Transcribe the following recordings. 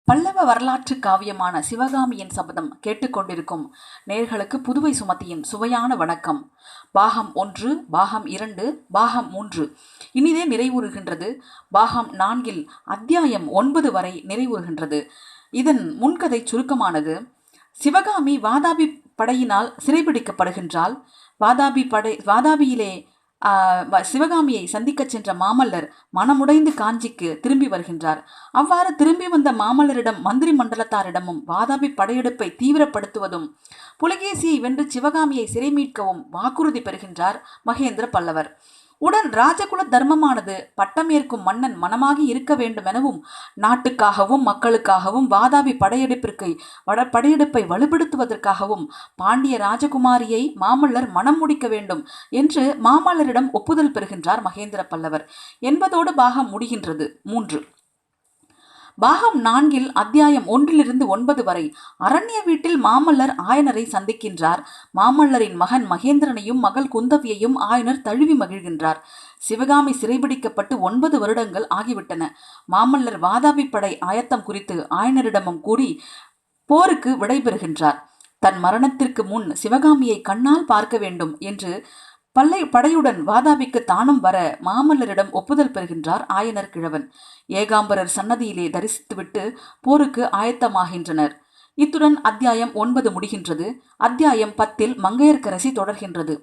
பல்லவ வரலாற்று காவியமான சிவகாமியின் சபதம் கேட்டுக்கொண்டிருக்கும் நேர்களுக்கு புதுவை சுமதியின் சுவையான வணக்கம். பாகம் 1, பாகம் 2, பாகம் 3 இனிதே நிறைவுறுகின்றது. பாகம் 4 அத்தியாயம் 9 வரை நிறைவுறுகின்றது. இதன் முன்கதை சுருக்கமானது. சிவகாமி வாதாபி படையினால் சிறைபிடிக்கப்படுகின்றாள். வாதாபியிலே சிவகாமியை சந்திக்க சென்ற மாமல்லர் மனமுடைந்து காஞ்சிக்கு திரும்பி வருகின்றார். அவ்வாறு திரும்பி வந்த மாமல்லரிடம் மந்திரி மண்டலத்தாரிடமும் வாதாபி படையெடுப்பை தீவிரப்படுத்துவதும் புலகேசியை வென்று சிவகாமியை சிறை மீட்கவும் வாக்குறுதி பெறுகின்றார் மகேந்திர பல்லவர். உடன் ராஜகுல தர்மமானது பட்டமேற்கும் மன்னன் மனமாகி இருக்க வேண்டும் எனவும் நாட்டுக்காகவும் மக்களுக்காகவும் வாதாபி படையெடுப்பை வலுப்படுத்துவதற்காகவும் பாண்டிய ராஜகுமாரியை மாமல்லர் மனம் முடிக்க வேண்டும் என்று மாமல்லரிடம் ஒப்புதல் பெறுகின்றார் மகேந்திர பல்லவர் என்பதோடு பாகம் முடிகின்றது. 3 பாகம் 4 அத்தியாயம் 1-9 வரை அரண்ய வீட்டில் மாமல்லர் ஆயனரை சந்திக்கின்றார். மாமல்லரின் மகன் மகேந்திரனையும் மகள் குந்தவியையும் ஆயனர் தழுவி மகிழ்கின்றார். சிவகாமி சிறைபிடிக்கப்பட்டு 9 வருடங்கள் ஆகிவிட்டன. மாமல்லர் வாதாபி படை ஆயத்தம் குறித்து ஆயனரிடமும் கூறி போருக்கு விடைபெறுகின்றார். தன் மரணத்திற்கு முன் சிவகாமியை கண்ணால் பார்க்க வேண்டும் என்று படையுடன் வாதாபிக்கு தானும் வர மாமல்லரிடம் ஒப்புதல் பெறுகின்றார் ஆயனர் கிழவன். ஏகாம்பரர் சன்னதியிலே தரிசித்துவிட்டு போருக்கு ஆயத்தமாகின்றனர். இத்துடன் அத்தியாயம் 9 முடிகின்றது. அத்தியாயம் 10 மங்கையர்க்கரசி தொடர்கின்றது.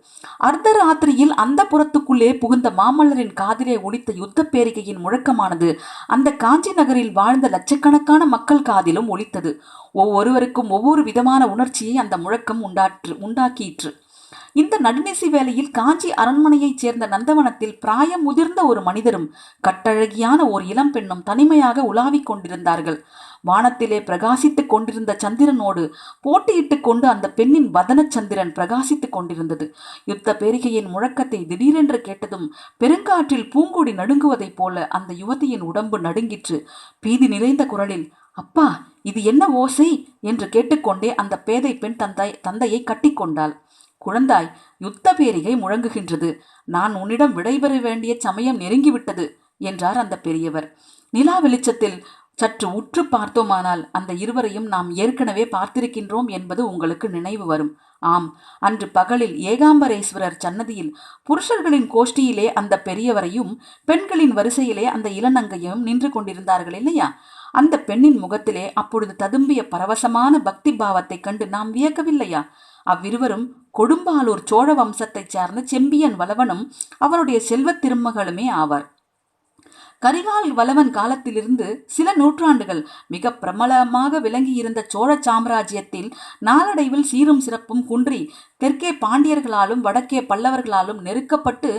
அர்த்தராத்திரியில் அந்த புறத்துக்குள்ளே புகுந்த மாமல்லரின் காதிலே ஒலித்த யுத்த பேரிகையின் முழக்கமானது அந்த காஞ்சி நகரில் வாழ்ந்த லட்சக்கணக்கான மக்கள் காதிலும் ஒலித்தது. ஒவ்வொருவருக்கும் ஒவ்வொரு விதமான உணர்ச்சியை அந்த முழக்கம் உண்டாக்கிற்று. இந்த நடுநிசி வேளையில் காஞ்சி அரண்மனையைச் சேர்ந்த நந்தவனத்தில் பிராயம் முதிர்ந்த ஒரு மனிதரும் கட்டழகியான ஓர் இளம் பெண்ணும் தனிமையாக உலாவிக் கொண்டிருந்தார்கள். வானத்திலே பிரகாசித்துக் கொண்டிருந்த சந்திரனோடு போட்டியிட்டுக் கொண்டு அந்த பெண்ணின் வதன சந்திரன் பிரகாசித்துக் கொண்டிருந்தது. யுத்த பேரிகையின் முழக்கத்தை திடீரென்று கேட்டதும் பெருங்காற்றில் பூங்கொடி நடுங்குவதைப் போல அந்த யுவதியின் உடம்பு நடுங்கிற்று. பீதி நிறைந்த குரலில், "அப்பா, இது என்ன ஓசை?" என்று கேட்டுக்கொண்டே அந்த பேதை பெண் தந்தையை கட்டிக்கொண்டாள். "குழந்தாய், யுத்த பேரிகை முழங்குகின்றது. நான் உன்னிடம் விடைபெற வேண்டிய சமயம் நெருங்கிவிட்டது" என்றார் அந்த பெரியவர். நிலா வெளிச்சத்தில் சற்று உற்று பார்த்தோமானால் அந்த இருவரையும் நாம் ஏற்கனவே பார்த்திருக்கின்றோம் என்பது உங்களுக்கு நினைவு வரும். ஆம், அன்று பகலில் ஏகாம்பரேஸ்வரர் சன்னதியில் புருஷர்களின் கோஷ்டியிலே அந்த பெரியவரையும் பெண்களின் வரிசையிலே அந்த இளநங்கையும் நின்று கொண்டிருந்தார்கள் இல்லையா? அந்த பெண்ணின் முகத்திலே அப்பொழுது ததும்பிய பரவசமான பக்தி பாவத்தை கண்டு நாம் வியக்கவில்லையா? அவ்விருவரும் கொடும்பாலூர் சோழ வம்சத்தைச் சார்ந்த செம்பியன் வளவனும் அவருடைய செல்வத் திருமகளுமே ஆவார். கரிகால் வளவன் காலத்திலிருந்து சில நூற்றாண்டுகள் மிக பிரபலமாக விளங்கியிருந்த சோழ சாம்ராஜ்யத்தில் நாளடைவில் சீரும் சிறப்பும் குன்றி தெற்கே பாண்டியர்களாலும் வடக்கே பல்லவர்களாலும் நெருக்கப்பட்டு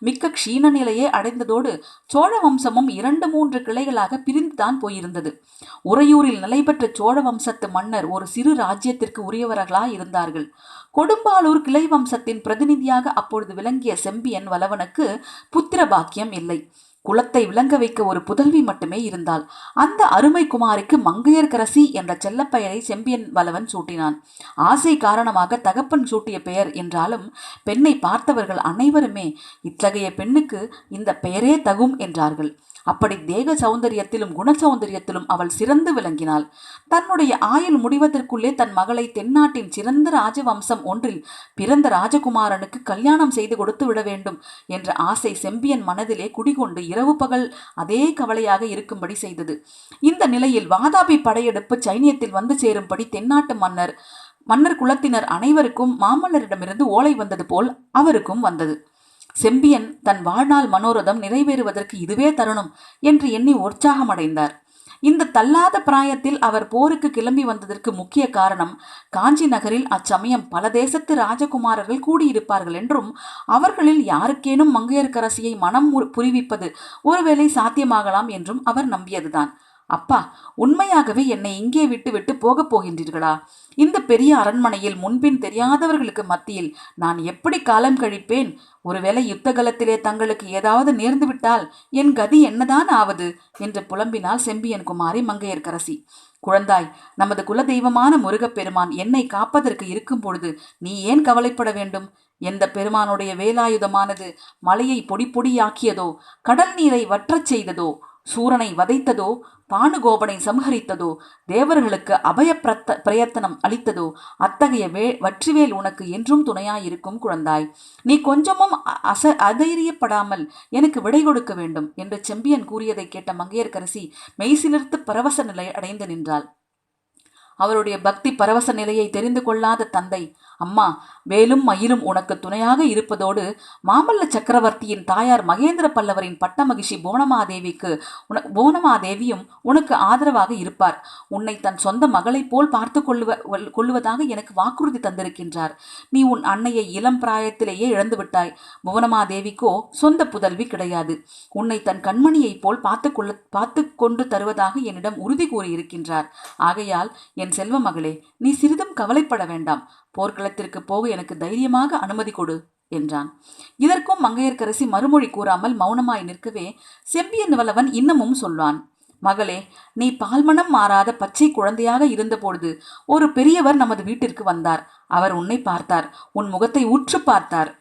மிக்க க்ஷீண நிலையை அடைந்ததோடு சோழ வம்சமும் 2-3 கிளைகளாக பிரிந்துதான் போயிருந்தது. உறையூரில் நிலைபெற்ற சோழ வம்சத்து மன்னர் ஒரு சிறு ராஜ்யத்திற்கு உரியவர்களாய் இருந்தார்கள். கொடும்பாலூர் கிளை வம்சத்தின் பிரதிநிதியாக அப்பொழுது விளங்கிய செம்பியன் வளவனுக்கு புத்திர பாக்கியம் இல்லை. குலத்தை விளங்க வைக்க ஒரு புதல்வி மட்டுமே இருந்தாள். அந்த அருமை குமாரிக்கு மங்கையர்க்கரசி என்ற செல்லப்பெயரை செம்பியன் வளவன் சூட்டினான். ஆசை காரணமாக தகப்பன் சூட்டிய பெயர் என்றாலும் பெண்ணை பார்த்தவர்கள் அனைவருமே இத்தகைய பெண்ணுக்கு இந்த பெயரே தகும் என்றார்கள். அப்படி தேக சௌந்தரியத்திலும் குண சௌந்தரியத்திலும் அவள் சிறந்து விளங்கினாள். தன்னுடைய ஆயுள் முடிவதற்குள்ளே தன் மகளை தென்னாட்டின் சிறந்த ராஜவம்சம் ஒன்றில் பிறந்த ராஜகுமாரனுக்கு கல்யாணம் செய்து கொடுத்து விட வேண்டும் என்ற ஆசை செம்பியன் மனதிலே குடிகொண்டு இரவு பகல் அதே கவலையாக இருக்கும்படி செய்தது. இந்த நிலையில் வாதாபி படையெடுப்பு சைனியத்தில் வந்து சேரும்படி தென்னாட்டு மன்னர் குலத்தினர் அனைவருக்கும் மாமல்லரிடமிருந்து ஓலை வந்தது போல் அவருக்கும் வந்தது. செம்பியன் தன் வாழ்நாள் மனோரதம் நிறைவேறுவதற்கு இதுவே தருணம் என்று எண்ணி உற்சாகமடைந்தார். இந்த தள்ளாத பிராயத்தில் அவர் போருக்கு கிளம்பி வந்ததற்கு முக்கிய காரணம் காஞ்சி நகரில் அச்சமயம் பல தேசத்து ராஜகுமாரர்கள் கூடியிருப்பார்கள் என்றும் அவர்களில் யாருக்கேனும் மங்கையர்க்கரசியை மனம் புரிவிப்பது ஒருவேளை சாத்தியமாகலாம் என்றும் அவர் நம்பியதுதான். "அப்பா, உண்மையாகவே என்னை இங்கே விட்டு போகப் போகின்றீர்களா? இந்த பெரிய அரண்மனையில் முன்பின் தெரியாதவர்களுக்கு மத்தியில் நான் எப்படி காலம் கழிப்பேன்? ஒருவேளை யுத்த காலத்திலே தங்களுக்கு ஏதாவது நேர்ந்து விட்டால் என் கதி என்னதான் ஆவது?" என்று புலம்பினாள் செம்பியன் குமாரி மங்கையர்க்கரசி. "குழந்தாய், நமது குலதெய்வமான முருகப்பெருமான் என்னை காப்பதற்கு இருக்கும் பொழுது நீ ஏன் கவலைப்பட வேண்டும்? எந்த பெருமானுடைய வேலாயுதமானது மலையை பொடி பொடியாக்கியதோ, கடல் நீரை வற்றச் செய்ததோ, சூரனை வதைத்ததோ, பானுகோபனை சம்ஹரித்ததோ, தேவர்களுக்கு அபய பிரயத்தனம் அளித்ததோ, அத்தகைய வற்றிவேல் உனக்கு என்றும் துணையாயிருக்கும் குழந்தாய். நீ கொஞ்சமும் அதைரியப்படாமல் எனக்கு விடை கொடுக்க வேண்டும் என்று செம்பியன் கூறியதை கேட்ட மங்கையர்க்கரசி மெய்சிலிர்த்து பரவச நிலை அடைந்து நின்றாள். அவருடைய பக்தி பரவச நிலையை தெரிந்து கொள்ளாத தந்தை, அம்மா, வேலும் மயிலும் உனக்கு துணையாக இருப்பதோடு மாமல்ல சக்கரவர்த்தியின் தாயார் மகேந்திர பல்லவரின் பட்ட மகிழ்ச்சி புவனமாதேவியும் உனக்கு ஆதரவாக இருப்பார். உன்னை தன் சொந்த மகளைப் போல் பார்த்து கொள்வதாக எனக்கு வாக்குறுதி தந்திருக்கின்றார். நீ உன் அன்னையை இளம் பிராயத்திலேயே இழந்துவிட்டாய். புவனமாதேவிக்கோ சொந்த புதல்வி கிடையாது. உன்னை தன் கண்மணியை போல் பார்த்து கொண்டு தருவதாக என்னிடம் உறுதி கூறியிருக்கின்றார். ஆகையால் என் செல்வ மகளே, நீ சிறிதும் கவலைப்பட வேண்டாம். போர்க்களத்திற்கு போக எனக்கு தைரியமாக அனுமதி கொடு என்றான். இதற்கும் மங்கையர்க்கரசி மறுமொழி கூறாமல் மௌனமாய் நிற்கவே செம்பியன் வல்லவன் இன்னமும் சொல்வான். மகளே, நீ பால்மணம் மாறாத பச்சை குழந்தையாக இருந்தபொழுது ஒரு பெரியவர் நமது வீட்டிற்கு வந்தார். அவர் உன்னை பார்த்தார். உன் முகத்தை உற்று பார்த்தார்.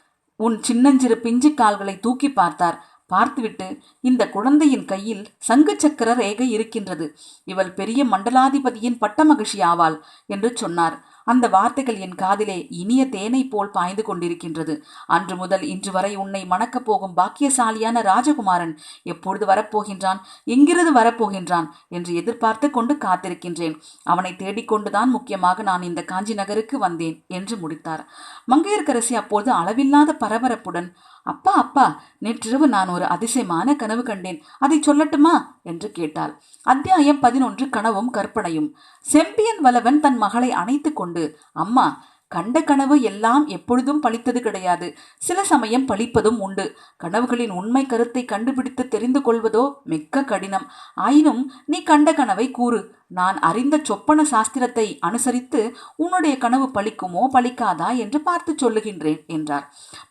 உன் சின்னஞ்சிறு பிஞ்சு கால்களை தூக்கி பார்த்தார். பார்த்துவிட்டு, இந்த குழந்தையின் கையில் சங்கு சக்கர ரேகை இருக்கின்றது. இவள் பெரிய மண்டலாதிபதியின் பட்ட மகிழ்ச்சி ஆவாள் என்று சொன்னார். அந்த வார்த்தைகள் என் காதிலே இனிய தேனை போல் பாய்ந்து கொண்டிருக்கின்றது. அன்று முதல் இன்று வரை உன்னை மணக்கப் போகும் பாக்கியசாலியான ராஜகுமாரன் எப்பொழுது வரப்போகின்றான், எங்கிருந்து வரப்போகின்றான் என்று எதிர்பார்த்து கொண்டு காத்திருக்கின்றேன். அவனை தேடிக்கொண்டுதான் முக்கியமாக நான் இந்த காஞ்சி நகருக்கு வந்தேன் என்று முடித்தார். மங்கையர்க்கரசி அப்போது அளவில்லாத பரபரப்புடன், அப்பா அப்பா, நேற்றிரவு நான் ஒரு அதிசயமான கனவு கண்டேன். அதை சொல்லட்டுமா என்று கேட்டாள். அத்தியாயம் 11 கனவும் கற்பனையும். செம்பியன் வல்லவன் தன் மகளை அணைத்து கொண்டு, அம்மா, கண்ட கனவு எல்லாம் எப்பொழுதும் பழித்தது கிடையாது. சில சமயம் பழிப்பதும் உண்டு. கனவுகளின் உண்மை கருத்தை கண்டுபிடித்து தெரிந்து கொள்வதோ மிக்க கடினம். ஆயினும் நீ கண்ட கனவை கூறு. நான் அறிந்த சொப்பன சாஸ்திரத்தை அனுசரித்து உன்னுடைய கனவு பழிக்குமோ பழிக்காதா என்று பார்த்து சொல்லுகின்றேன் என்றார்.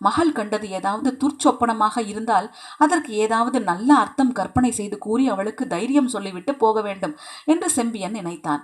மகள் கண்டது ஏதாவது துர்ச்சொப்பனமாக இருந்தால் அதற்கு ஏதாவது நல்ல அர்த்தம் கற்பனை செய்து கூறி அவளுக்கு தைரியம் சொல்லிவிட்டு போக வேண்டும் என்று செம்பியன் நினைத்தான்.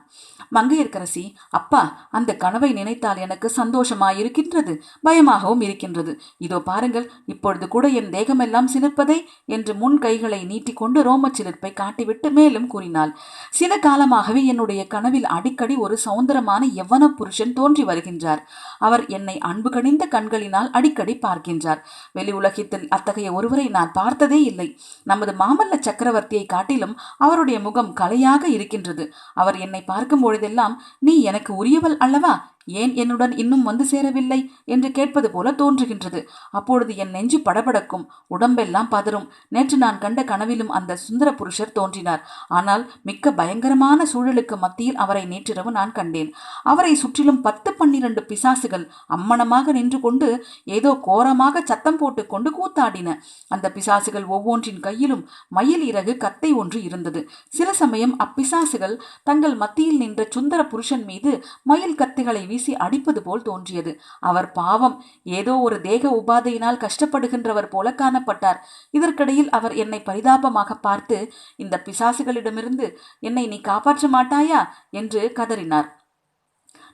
மங்கையர்க்கரசி, அப்பா, அந்த கனவை நினைத்தால் எனக்கு சந்தோஷமாயிருக்கின்றது, பயமாகவும் இருக்கின்றது. இதோ பாருங்கள், இப்பொழுது கூட என் தேகமெல்லாம் சிலிர்ப்பதை என்று முன் கைகளை நீட்டிக்கொண்டு ரோமச் சிலிர்ப்பை காட்டிவிட்டு மேலும் கூறினாள். சில காலமாக என்னுடைய கனவில் அடிக்கடி ஒரு சௌந்தரமான யவ்வன புருஷன் தோன்றி வருகின்றார். அவர் என்னை அன்பு கனிந்த கண்களினால் அடிக்கடி பார்க்கின்றார். வெளி உலகத்தில் அத்தகைய ஒருவரை நான் பார்த்ததே இல்லை. நமது மாமல்ல சக்கரவர்த்தியை காட்டிலும் அவருடைய முகம் கலையாக இருக்கின்றது. அவர் என்னை பார்க்கும் பொழுதெல்லாம், நீ எனக்கு உரியவள் அல்லவா, ஏன் என்னுடன் இன்னும் வந்து சேரவில்லை என்று கேட்பது போல தோன்றுகின்றது. அப்பொழுது என் நெஞ்சு படபடக்கும், உடம்பெல்லாம் பதறும். நேற்று நான் கண்ட கனவிலும் அந்த சுந்தர புருஷர் தோன்றினார். ஆனால் மிக்க பயங்கரமான சூழலுக்கு மத்தியில் அவரை நேற்றிரவு நான் கண்டேன். அவரை சுற்றிலும் 10-12 பிசாசுகள் அம்மணமாக நின்று கொண்டு ஏதோ கோரமாக சத்தம் போட்டு கொண்டு கூத்தாடின. அந்த பிசாசுகள் ஒவ்வொன்றின் கையிலும் மயில் இறகு கத்தை ஒன்று இருந்தது. சில சமயம் அப்பிசாசுகள் தங்கள் மத்தியில் நின்ற சுந்தர புருஷன் மீது மயில் கத்தைகளை வீசி அடிப்பது போல் தோன்றியது. அவர் பாவம் ஏதோ ஒரு தேக உபாதையினால் கஷ்டப்படுகின்றவர் போல காணப்பட்டார். இதற்கிடையில் அவர் என்னை பரிதாபமாக பார்த்து, இந்த பிசாசுகளிடமிருந்து என்னை நீ காப்பாற்ற மாட்டாயா என்று கதறினார்.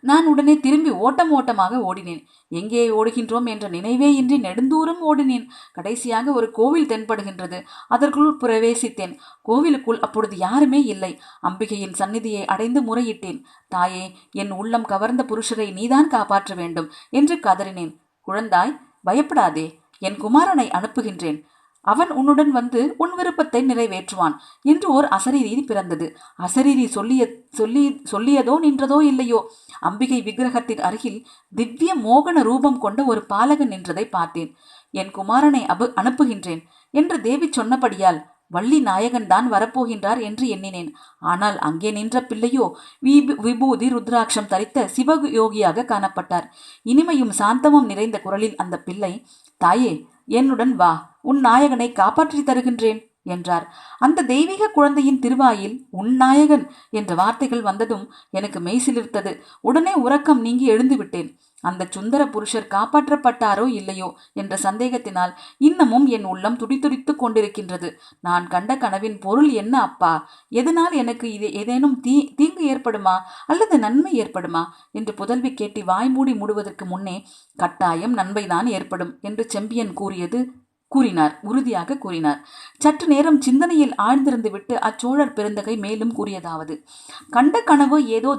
நான் உடனே திரும்பி ஓட்டமாக ஓடினேன். எங்கே ஓடுகின்றோம் என்ற நினைவே இன்றி நெடுந்தூரம் ஓடினேன். கடைசியாக ஒரு கோவில் தென்படுகின்றது. அதற்குள் பிரவேசித்தேன். கோவிலுக்குள் அப்பொழுது யாருமே இல்லை. அம்பிகையின் சந்நிதியை அடைந்து முறையிட்டேன். தாயே, என் உள்ளம் கவர்ந்த புருஷரை நீதான் காப்பாற்ற வேண்டும் என்று கதறினேன். குழந்தாய், பயப்படாதே, என் குமாரனை அனுப்புகின்றேன். அவன் உன்னுடன் வந்து உன் விருப்பத்தை நிறைவேற்றுவான் என்று ஓர் அசரீரி பிறந்தது. அசரீரி சொல்லியதோ நின்றதோ இல்லையோ, அம்பிகை விக்கிரகத்தின் அருகில் திவ்ய மோகன ரூபம் கொண்ட ஒரு பாலகன் நின்றதை பார்த்தேன். என் குமாரனை அனுப்புகின்றேன் என்று தேவி சொன்னபடியால் வள்ளி நாயகன் தான் வரப்போகின்றார் என்று எண்ணினேன். ஆனால் அங்கே நின்ற பிள்ளையோ விபூதி ருத்ராட்சம் தரித்த சிவயோகியாக காணப்பட்டார். இனிமையும் சாந்தமும் நிறைந்த குரலில் அந்த பிள்ளை, தாயே, என்னுடன் வா, உன் நாயகனை காப்பாற்றி தருகின்றேன் என்றார். அந்த தெய்வீக குழந்தையின் திருவாயில் உன் நாயகன் என்ற வார்த்தைகள் வந்ததும் எனக்கு மெய்சிலிர்த்தது. உடனே உறக்கம் நீங்கி எழுந்து விட்டேன். அந்த சுந்தர புருஷர் காப்பாற்றப்பட்டாரோ இல்லையோ என்ற சந்தேகத்தினால் இன்னமும் என் உள்ளம் துடித்துடித்து கொண்டிருக்கின்றது. நான் கண்ட கனவின் பொருள் என்ன அப்பா? எதனால் எனக்கு ஏதேனும் தீங்கு ஏற்படுமா அல்லது நன்மை ஏற்படுமா என்று புதல்வி கேட்டி வாய்மூடி மூடுவதற்கு முன்னே, கட்டாயம் நன்மைதான் ஏற்படும் என்று செம்பியன் கூறியது கூறினார், உறுதியாக கூறினார். சற்று நேரம் சிந்தனையில் ஆழ்ந்திருந்து விட்டு அச்சோழர் பெருந்தகை மேலும் கூறியதாவது: கண்ட கனவு ஏதோ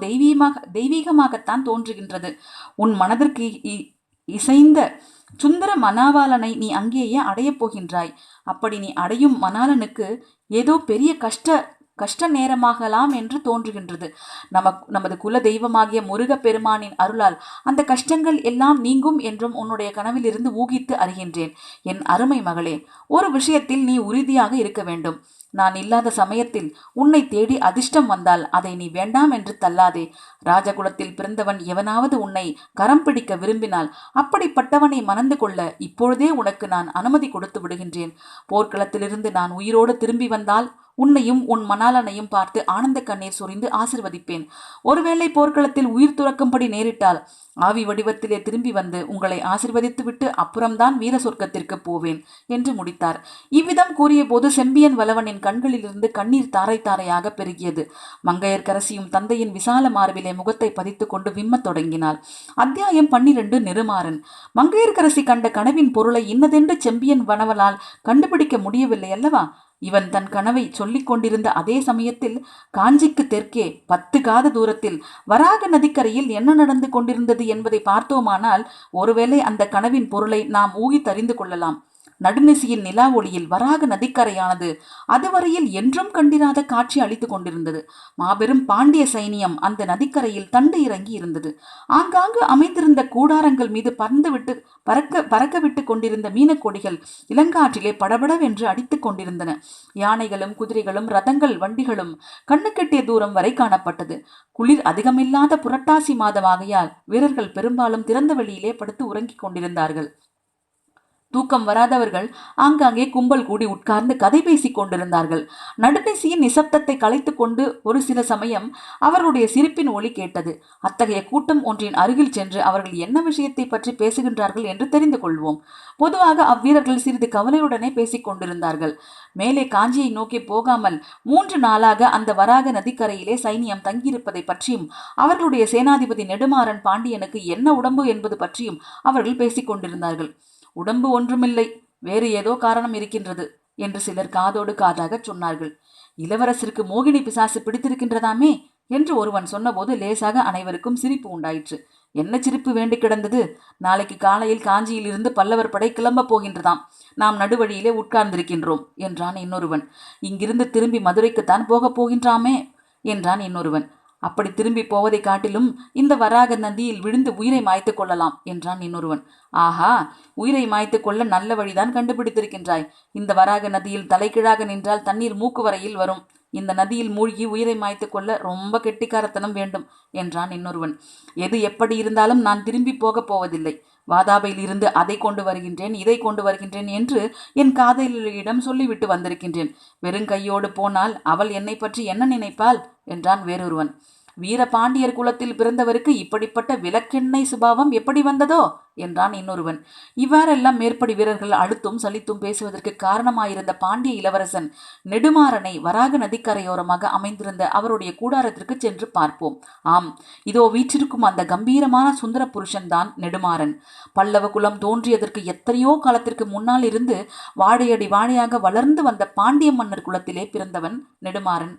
தெய்வீகமாகத்தான் தோன்றுகின்றது. உன் மனதிற்கு இசைந்த சுந்தர மணாவாளனை நீ அங்கேயே அடையப் போகின்றாய். அப்படி நீ அடையும் மணாளனுக்கு ஏதோ பெரிய கஷ்ட நேரமாகலாம் என்று தோன்றுகின்றது. நமது குல தெய்வமாகிய முருகப் பெருமானின் அருளால் அந்த கஷ்டங்கள் எல்லாம் நீங்கும் என்றும் உன்னுடைய கனவிலிருந்து ஊகித்து அறிகின்றேன். என் அருமை மகளே, ஒரு விஷயத்தில் நீ உறுதியாக இருக்க வேண்டும். நான் இல்லாத சமயத்தில் உன்னை தேடி அதிர்ஷ்டம் வந்தால் அதை நீ வேண்டாம் என்று தள்ளாதே. ராஜகுலத்தில் பிறந்தவன் எவனாவது உன்னை கரம் பிடிக்க விரும்பினால் அப்படிப்பட்டவனை மணந்து கொள்ள இப்பொழுதே உனக்கு நான் அனுமதி கொடுத்து விடுகின்றேன். போர்க்களத்திலிருந்து நான் உயிரோடு திரும்பி வந்தால் உன்னையும் உன் மணாளனையும் பார்த்து ஆனந்த கண்ணீர் சொரிந்து ஆசிர்வதிப்பேன். ஒருவேளை போர்க்களத்தில் உயிர் துறக்கும்படி நேரிட்டால் ஆவி வடிவத்திலே திரும்பி வந்து உங்களை ஆசிர்வதித்து விட்டு அப்புறம்தான் வீர சொர்க்கத்திற்கு போவேன் என்று முடித்தார். இவ்விதம் கூறிய போது செம்பியன் வல்லவனின் கண்களிலிருந்து கண்ணீர் தாரை தாரையாக பெருகியது. மங்கையர்க்கரசியும் தந்தையின் விசால மார்பிலே முகத்தை பதித்து கொண்டு விம்மத் தொடங்கினாள். அத்தியாயம் 12. நெடுமாறன். மங்கையர்க்கரசி கண்ட கனவின் பொருளை இன்னதென்று செம்பியன் வனவலால் கண்டுபிடிக்க முடியவில்லை அல்லவா? இவன் தன் கனவை சொல்லிக் கொண்டிருந்த அதே சமயத்தில் காஞ்சிக்கு தெற்கே 10 காத தூரத்தில் வராக நதிக்கரையில் என்ன நடந்து கொண்டிருந்தது என்பதை பார்த்தோமானால் ஒருவேளை அந்த கனவின் பொருளை நாம் ஊகித்தறிந்து கொள்ளலாம். நடுநிசியின் நிலா ஒளியில் வராக நதிக்கரையானது அதுவரையில் என்றும் கண்டிராத காட்சி அளித்துக் கொண்டிருந்தது. மாபெரும் பாண்டிய சைனியம் அந்த நதிக்கரையில் தண்டு இறங்கி இருந்தது. ஆங்காங்கு அமைந்திருந்த கூடாரங்கள் மீது பறக்க விட்டு கொண்டிருந்த மீனக்கொடிகள் இளங்காற்றிலே படபடவென்று அடித்துக் கொண்டிருந்தன. யானைகளும் குதிரைகளும் ரதங்கள் வண்டிகளும் கண்ணுக்கெட்டிய தூரம் வரை காணப்பட்டது. குளிர் அதிகமில்லாத புரட்டாசி மாதமாகையால் வீரர்கள் பெரும்பாலும் திறந்த வெளியிலே படுத்து உறங்கிக் கொண்டிருந்தார்கள். தூக்கம் வராதவர்கள் ஆங்காங்கே கும்பல் கூடி உட்கார்ந்து கதை பேசிக் கொண்டிருந்தார்கள். நடுநிசியின் நிசப்தத்தை கலைத்து கொண்டு ஒரு சில சமயம் அவர்களுடைய சிரிப்பின் ஒலி கேட்டது. அத்தகைய கூட்டம் ஒன்றின் அருகில் சென்று அவர்கள் என்ன விஷயத்தை பற்றி பேசுகின்றார்கள் என்று தெரிந்து கொள்வோம். பொதுவாக அவ்வீரர்கள் சிறிது கவலையுடனே பேசிக் கொண்டிருந்தார்கள். மேலே காஞ்சியை நோக்கி போகாமல் 3 நாளாக அந்த வராக நதிக்கரையிலே சைனியம் தங்கியிருப்பதை பற்றியும் அவர்களுடைய சேனாதிபதி நெடுமாறன் பாண்டியனுக்கு என்ன உடம்பு என்பது பற்றியும் அவர்கள் பேசிக் கொண்டிருந்தார்கள். உடம்பு ஒன்றுமில்லை, வேறு ஏதோ காரணம் இருக்கின்றது என்று சிலர் காதோடு காதாக சொன்னார்கள். இளவரசருக்கு மோகினி பிசாசு பிடித்திருக்கின்றதாமே என்று ஒருவன் சொன்னபோது லேசாக அனைவருக்கும் சிரிப்பு உண்டாயிற்று. என்ன சிரிப்பு வேண்டி கிடந்தது? நாளைக்கு காலையில் காஞ்சியில் இருந்து பல்லவர் படை கிளம்ப போகின்றதாம். நாம் நடுவழியிலே உட்கார்ந்திருக்கின்றோம் என்றான் இன்னொருவன். இங்கிருந்து திரும்பி மதுரைக்குத்தான் போகப் போகின்றாமே என்றான் இன்னொருவன். அப்படி திரும்பி போவதை காட்டிலும் இந்த வராக நதியில் விழுந்து உயிரை மாய்த்து கொள்ளலாம் என்றான் இன்னொருவன். ஆஹா, உயிரை மாய்த்து கொள்ள நல்ல வழிதான் கண்டுபிடித்திருக்கின்றாய். இந்த வராக நதியில் தலைகீழாக நின்றால் தண்ணீர் மூக்கு வரையில் வரும். இந்த நதியில் மூழ்கி உயிரை மாய்த்து கொள்ள ரொம்ப கெட்டிக்காரத்தனம் வேண்டும் என்றான் இன்னொருவன். எது எப்படி இருந்தாலும் நான் திரும்பி போகப் போவதில்லை. வாதாபையில் இருந்து அதை கொண்டு வருகின்றேன், இதை கொண்டு வருகின்றேன் என்று என் காதலியிடம் சொல்லிவிட்டு வந்திருக்கின்றேன். வெறுங்கையோடு போனால் அவள் என்னை பற்றி என்ன நினைப்பாள் என்றான் வேறொருவன். வீர பாண்டியர் குலத்தில் பிறந்தவருக்கு இப்படிப்பட்ட விலக்கெண்ணெய் சுபாவம் எப்படி வந்ததோ என்றான் இன்னொருவன். இவ்வாறெல்லாம் மேற்படி வீரர்கள் அடுத்தும் சலித்தும் பேசுவதற்கு காரணமாயிருந்த பாண்டிய இளவரசன் நெடுமாறனை வராக நதிக்கரையோரமாக அமைந்திருந்த அவருடைய கூடாரத்திற்கு சென்று பார்ப்போம். ஆம், இதோ வீற்றிருக்கும் அந்த கம்பீரமான சுந்தர புருஷன்தான் நெடுமாறன். பல்லவ குலம் தோன்றியதற்கு எத்தனையோ காலத்திற்கு முன்னால் இருந்து வாழையடி வாழையாக வளர்ந்து வந்த பாண்டிய மன்னர் குலத்திலே பிறந்தவன் நெடுமாறன்.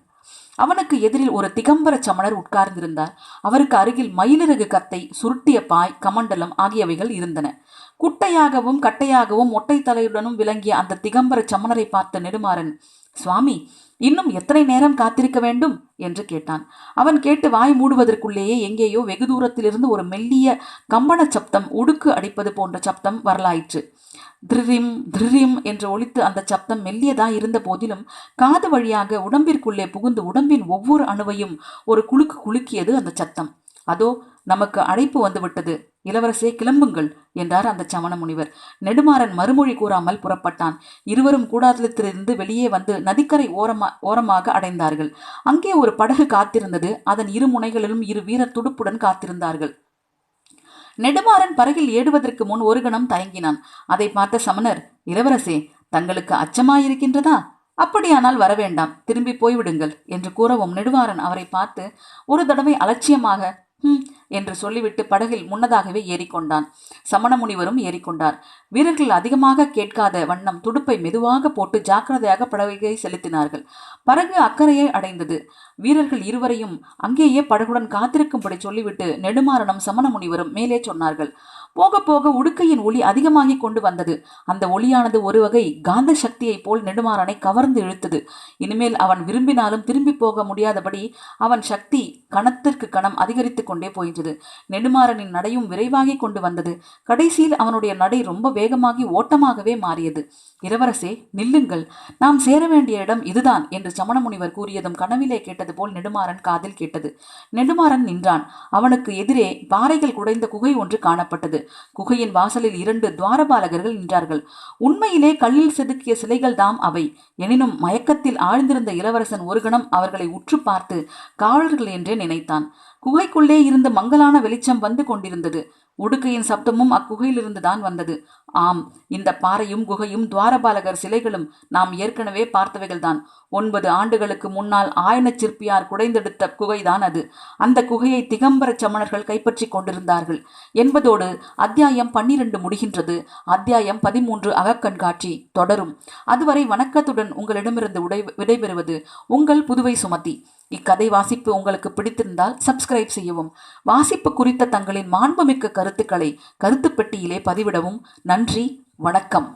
அவனுக்கு எதிரில் ஒரு திகம்பர சமணர் உட்கார்ந்திருந்தார். அவருக்கு அருகில் மயிலிறகு கத்தை, சுருட்டிய பாய், கமண்டலம் ஆகியவைகள் இருந்தன. குட்டையாகவும் கட்டையாகவும் ஒட்டை தலையுடனும் விளங்கிய அந்த திகம்பர சமணரை பார்த்த நெடுமாறன், சுவாமி, இன்னும் எத்தனை நேரம் காத்திருக்க வேண்டும் என்று கேட்டான். அவன் கேட்டு வாய் மூடுவதற்குள்ளேயே எங்கேயோ வெகு தூரத்திலிருந்து ஒரு மெல்லிய கம்பன சப்தம், உடுக்கு அடிப்பது போன்ற சப்தம் வரலாயிற்று. திரிம் திரிம் என்று ஒலித்து அந்த சப்தம் மெல்லியதாய் இருந்த போதிலும் காது வழியாக உடம்பிற்குள்ளே புகுந்து உடம்பின் ஒவ்வொரு அணுவையும் ஒரு குலுக்கு குலுக்கியது அந்த சத்தம். அதோ நமக்கு அழைப்பு வந்துவிட்டது, இளவரசே கிளம்புங்கள் என்றார் அந்த சமண முனிவர். நெடுமாறன் மறுமொழி கூறாமல் புறப்பட்டான். இருவரும் கூடாரத்திலிருந்து வெளியே வந்து நதிக்கரை ஓரமாக அடைந்தார்கள். அங்கே ஒரு படகு காத்திருந்தது. அதன் இரு முனைகளிலும் 2 வீரர் துடுப்புடன் காத்திருந்தார்கள். நெடுமாறன் படகில் ஏடுவதற்கு முன் ஒரு கணம் தயங்கினான். அதை பார்த்த சமணர், இளவரசே, தங்களுக்கு அச்சமாயிருக்கின்றதா? அப்படியானால் வரவேண்டாம், திரும்பி போய்விடுங்கள் என்று கூறவும் நெடுமாறன் அவரை பார்த்து ஒரு தடவை அலட்சியமாக, என்று சொல்லிவிட்டு படகில் முன்னதாகவே ஏறிக்கொண்டான். சமண முனிவரும் ஏறிக்கொண்டார். வீரர்கள் அதிகமாக கேட்காத வண்ணம் துடுப்பை மெதுவாக போட்டு ஜாக்கிரதையாக படகை செலுத்தினார்கள். படகு அக்கறையை அடைந்தது. வீரர்கள் இருவரையும் அங்கேயே படகுடன் காத்திருக்கும்படி சொல்லிவிட்டு நெடுமாறனும் சமண முனிவரும் மேலே சொன்னார்கள். போக போக உடுக்கையின் ஒளி அதிகமாகி கொண்டு வந்தது. அந்த ஒளியானது ஒரு வகை காந்த சக்தியை போல் நெடுமாறனை கவர்ந்து இழுத்தது. இனிமேல் அவன் விரும்பினாலும் திரும்பி போக முடியாதபடி அவன் சக்தி கணத்திற்கு கணம் அதிகரித்து கொண்டே போயிற்று. நெடுமாறனின் நடையும் விரைவாகி கொண்டு வந்தது. கடைசியில் அவனுடைய நடை ரொம்ப வேகமாகி ஓட்டமாகவே மாறியது. இளவரசே, நில்லுங்கள், நாம் சேர வேண்டிய இடம் இதுதான் என்று சமண முனிவர் கூறியதும் கனவிலே கேட்டது போல் நெடுமாறன் காதில் கேட்டது. நெடுமாறன் நின்றான். அவனுக்கு எதிரே பாறைகள் குடைந்த குகை ஒன்று காணப்பட்டது. குகையின் வாசலில் 2 துவாரபாலகர்கள் நின்றார்கள். உண்மையிலே கல்லில் செதுக்கிய சிலைகள் தாம் அவை. எனினும் மயக்கத்தில் ஆழ்ந்திருந்த இளவரசன் ஒரு கணம் அவர்களை உற்று பார்த்து காவலர்கள் என்றே நினைத்தான். குகைக்குள்ளே இருந்து மங்கலான வெளிச்சம் வந்து கொண்டிருந்தது. உடுக்கையின் சப்தமும் அக்குகையிலிருந்து தான் வந்தது. ஆம், இந்த பாறையும் குகையும் துவாரபாலகர் சிலைகளும் நாம் ஏற்கனவே பார்த்தவைகள்தான். 9 ஆண்டுகளுக்கு முன்னால் ஆயன சிற்பியார் குடைந்தெடுத்த குகைதான் அது. அந்த குகையை திகம்பர சமணர்கள் கைப்பற்றி கொண்டிருந்தார்கள் என்பதோடு அத்தியாயம் 12 முடிகின்றது. அத்தியாயம் 13 அகக்கண்காட்சி தொடரும். அதுவரை வணக்கத்துடன் உங்களிடமிருந்து விடைபெறுவது உங்கள் புதுவை சுமதி. இக்கதை வாசிப்பு உங்களுக்கு பிடித்திருந்தால் சப்ஸ்கிரைப் செய்யவும். வாசிப்பு குறித்த தங்களின் மாண்புமிக்க கருத்துக்களை கருத்து பெட்டியிலே பதிவிடவும். நன்றி, வணக்கம்.